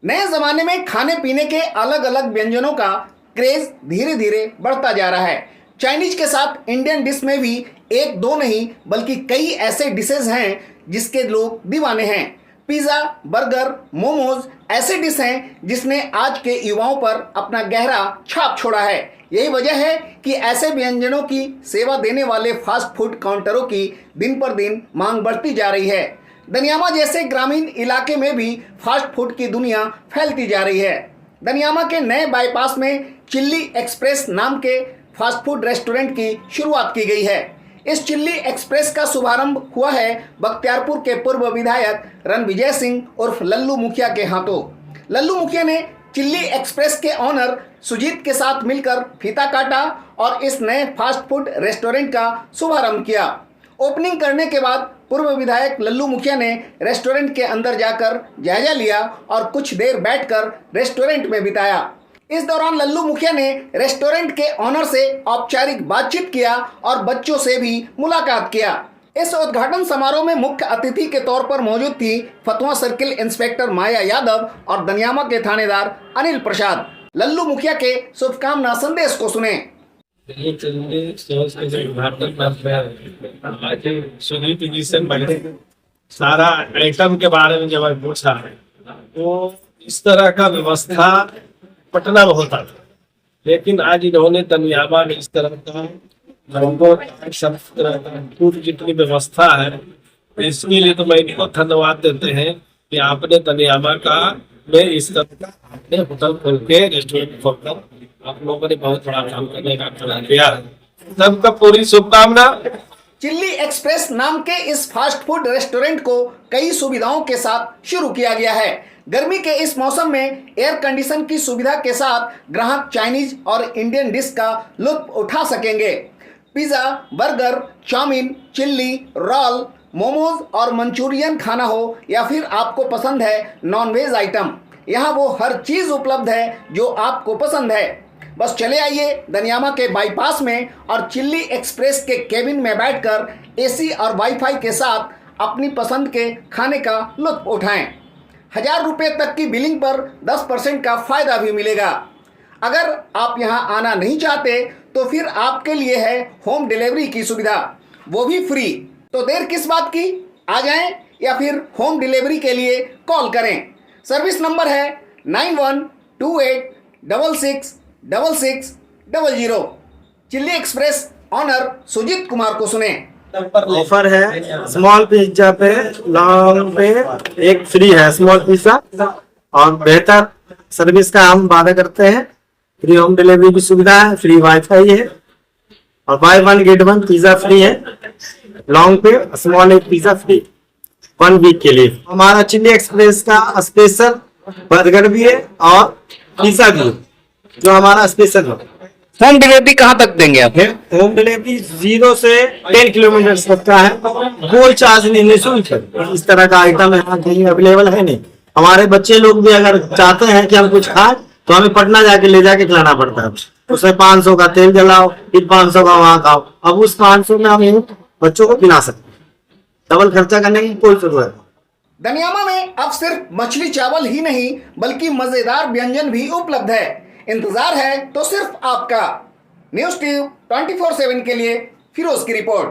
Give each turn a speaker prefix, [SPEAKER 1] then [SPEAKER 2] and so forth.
[SPEAKER 1] नए जमाने में खाने पीने के अलग अलग व्यंजनों का क्रेज धीरे धीरे बढ़ता जा रहा है। चाइनीज के साथ इंडियन डिश में भी एक दो नहीं बल्कि कई ऐसे डिशेज हैं जिसके लोग दीवाने हैं। पिज़्ज़ा, बर्गर, मोमोज ऐसे डिश हैं जिसने आज के युवाओं पर अपना गहरा छाप छोड़ा है। यही वजह है कि ऐसे व्यंजनों की सेवा देने वाले फास्ट फूड काउंटरों की दिन पर दिन मांग बढ़ती जा रही है। दनियामा जैसे ग्रामीण इलाके में भी फास्ट फूड की दुनिया फैलती जा रही है। दनियामा के नए बाईपास में चिल्ली एक्सप्रेस नाम के फास्ट फूड रेस्टोरेंट की शुरुआत की गई है। इस चिल्ली एक्सप्रेस का शुभारंभ हुआ है बख्तियारपुर के पूर्व विधायक रणविजय सिंह उर्फ लल्लू मुखिया के हाथों। लल्लू मुखिया ने चिल्ली एक्सप्रेस के ऑनर सुजीत के साथ मिलकर फीता काटा और इस नए फास्ट फूड रेस्टोरेंट का शुभारंभ किया। ओपनिंग करने के बाद पूर्व विधायक लल्लू मुखिया ने रेस्टोरेंट के अंदर जाकर जायजा लिया और कुछ देर बैठकर रेस्टोरेंट में बिताया। इस दौरान लल्लू मुखिया ने रेस्टोरेंट के ऑनर से औपचारिक बातचीत किया और बच्चों से भी मुलाकात किया। इस उद्घाटन समारोह में मुख्य अतिथि के तौर पर मौजूद थी फतवा सर्किल इंस्पेक्टर माया यादव और दनियामा के थानेदार अनिल प्रसाद। लल्लू मुखिया के शुभकामना संदेश को सुने।
[SPEAKER 2] सारा आइटम के बारे में जब पूछा है तो इस तरह का व्यवस्था पटना में होता था, लेकिन आज इन्होंने दनियामा में इस तरह का सब तरह का फूड जितनी व्यवस्था है, इसके लिए तो मैं इनको धन्यवाद देते हैं कि आपने दनियामा का में इस तरह का आपने होटल खोल के रेस्टोरेंट खोलकर आप लोगों ने बहुत बड़ा काम करने का काम किया है। सबका पूरी शुभकामना।
[SPEAKER 1] चिल्ली एक्सप्रेस नाम के इस फास्ट फूड रेस्टोरेंट को कई सुविधाओं के साथ शुरू किया गया है। गर्मी के इस मौसम में एयर कंडीशन की सुविधा के साथ ग्राहक चाइनीज और इंडियन डिश का लुत्फ उठा सकेंगे। Pizza, burger, chowmein, chilli, roll, momos और मंचूरियन खाना हो या फिर आपको पसंद है नॉनवेज आइटम, यहाँ वो हर चीज़ उपलब्ध है जो आपको पसंद है। बस चले आइए दनियामा के बाईपास में और चिल्ली एक्सप्रेस के केबिन में बैठकर एसी और वाईफाई के साथ अपनी पसंद के खाने का लुत्फ उठाएं। 1000 रुपये तक की बिलिंग पर 10% का फ़ायदा भी मिलेगा। अगर आप यहाँ आना नहीं चाहते तो फिर आपके लिए है होम डिलीवरी की सुविधा, वो भी फ्री। तो देर किस बात की, आ जाएं या फिर होम डिलीवरी के लिए कॉल करें। सर्विस नंबर है 9128666600। Chilli Express owner Sujeet Kumar को सुने।
[SPEAKER 3] ऑफर है स्मॉल पिज्जा पे लॉन्ग पे एक फ्री है स्मॉल पिज्जा, और बेहतर सर्विस का हम वादा करते हैं। फ्री होम डिलीवरी की सुविधा है, फ्री वाईफाई है और बाय 1 गेट 1 पिज्जा फ्री है। लॉन्ग पे स्मॉल एक पिज्जा फ्री 1 वीक के लिए। हमारा चिल्ली एक्सप्रेस का स्पेशल बर्गर भी है और पिज्जा भी है जो हमारा स्पेशल है।
[SPEAKER 1] होम डिलीवरी कहाँ तक देंगे आप?
[SPEAKER 3] होम डिलीवरी 0 से 10 किलोमीटर तक का है, कोई चार्ज नहीं, निःशुल्क है। इस तरह का आइटम यहाँ कहीं अवेलेबल है नहीं। हमारे बच्चे लोग भी अगर चाहते हैं कि हम कुछ खाएं तो हमें पटना जाके ले जाके खिलाना पड़ता है। उसमें 500 का तेल जलाओ, फिर 500 का वहां खाओ। अब उस 500 में हम बच्चों को खिला सकते हैं, डबल खर्चा करने की कोई जरूरत नहीं।
[SPEAKER 1] दनियामा में अब सिर्फ मछली चावल ही नहीं बल्कि मजेदार व्यंजन भी उपलब्ध है। इंतजार है तो सिर्फ आपका। न्यूज़ ट्यूब 24/7 के लिए फिरोज की रिपोर्ट।